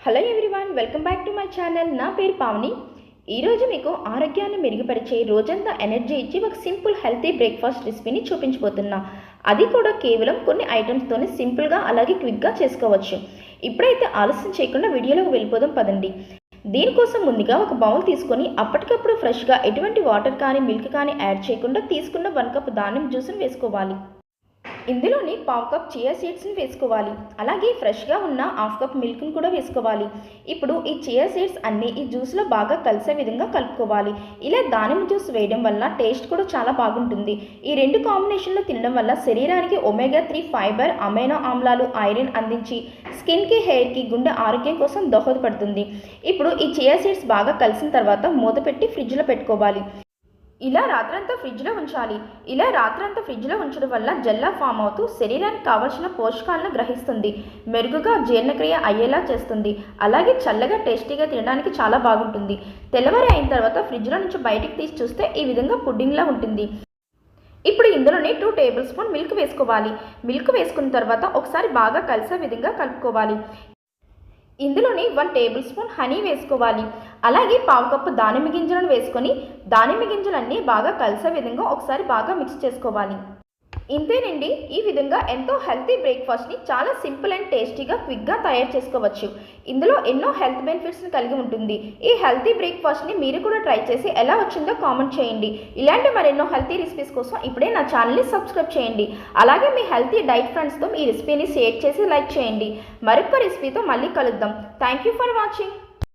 Hello everyone, welcome back to my channel. నా పేరు పావని. ఈరోజు మీకు ఆరోగ్యాన్ని మెరుగుపరిచే రోజంతా ఎనర్జీ ఇచ్చి ఒక సింపుల్ హెల్తీ బ్రేక్ఫాస్ట్ రెసిపీని చూపించబోతున్నా. అది కూడా కేవలం కొన్ని ఐటమ్స్తోనే సింపుల్గా అలాగే క్విక్గా చేసుకోవచ్చు. ఇప్పుడైతే ఆలస్యం చేయకుండా వీడియోలోకి వెళ్ళిపోదాం పదండి. దీనికోసం ముందుగా ఒక బౌల్ తీసుకొని అప్పటికప్పుడు ఫ్రెష్గా ఎటువంటి వాటర్ కానీ మిల్క్ కానీ యాడ్ చేయకుండా తీసుకున్న 1 కప్ దానిమ్మ జ్యూస్ని వేసుకోవాలి. ఇందులోని 1/2 కప్ చియా సీడ్స్ని వేసుకోవాలి. అలాగే ఫ్రెష్గా ఉన్న 1/2 కప్ మిల్క్ని కూడా వేసుకోవాలి. ఇప్పుడు ఈ చియా సీడ్స్ అన్నీ ఈ జ్యూస్లో బాగా కలిసే విధంగా కలుపుకోవాలి. ఇలా దానిమ్మ జ్యూస్ వేయడం వల్ల టేస్ట్ కూడా చాలా బాగుంటుంది. ఈ రెండు కాంబినేషన్లో తినడం వల్ల శరీరానికి ఒమేగా 3 ఫైబర్, అమైనో ఆమ్లాలు, ఐరన్ అందించి స్కిన్కి, హెయిర్కి, గుండె ఆరోగ్యం కోసం దోహదపడుతుంది. ఇప్పుడు ఈ చియా సీడ్స్ బాగా కలిసిన తర్వాత మూత పెట్టి ఫ్రిడ్జ్లో పెట్టుకోవాలి. ఇలా రాత్రంతా ఫ్రిడ్జ్లో ఉంచాలి. ఇలా రాత్రంతా ఫ్రిడ్జ్లో ఉంచడం వల్ల జెల్లా ఫామ్ అవుతూ శరీరానికి కావాల్సిన పోషకాలను గ్రహిస్తుంది, మెరుగుగా జీర్ణక్రియ అయ్యేలా చేస్తుంది. అలాగే చల్లగా టేస్టీగా తినడానికి చాలా బాగుంటుంది. తెల్లవారి అయిన తర్వాత ఫ్రిడ్జ్లో నుంచి బయటికి తీసి చూస్తే ఈ విధంగా పుడ్డింగ్లా ఉంటుంది. ఇప్పుడు ఇందులోనే 2 టేబుల్ స్పూన్ మిల్క్ వేసుకోవాలి. మిల్క్ వేసుకున్న తర్వాత ఒకసారి బాగా కలిసే విధంగా కలుపుకోవాలి. ఇందులోని 1 టేబుల్ స్పూన్ హనీ వేసుకోవాలి. అలాగే 1/2 కప్పు దానిమ్మ గింజలను వేసుకొని దానిమ్మ గింజలన్నీ బాగా కలిసే విధంగా ఒకసారి బాగా మిక్స్ చేసుకోవాలి. ఇంతేనండి, ఈ విధంగా ఎంతో హెల్తీ బ్రేక్ఫాస్ట్ని చాలా సింపుల్ అండ్ టేస్టీగా క్విక్గా తయారు చేసుకోవచ్చు. ఇందులో ఎన్నో హెల్త్ బెనిఫిట్స్ని కలిగి ఉంటుంది. ఈ హెల్తీ బ్రేక్ఫాస్ట్ని మీరు కూడా ట్రై చేసి ఎలా వచ్చిందో కామెంట్ చేయండి. ఇలాంటి మరెన్నో హెల్తీ రెసిపీస్ కోసం ఇప్పుడే నా ఛానల్ని సబ్స్క్రైబ్ చేయండి. అలాగే మీ హెల్తీ డైట్ ఫ్రెండ్స్తో ఈ రెసిపీని షేర్ చేసి లైక్ చేయండి. మరొక రెసిపీతో మళ్ళీ కలుద్దాం. Thank you for watching.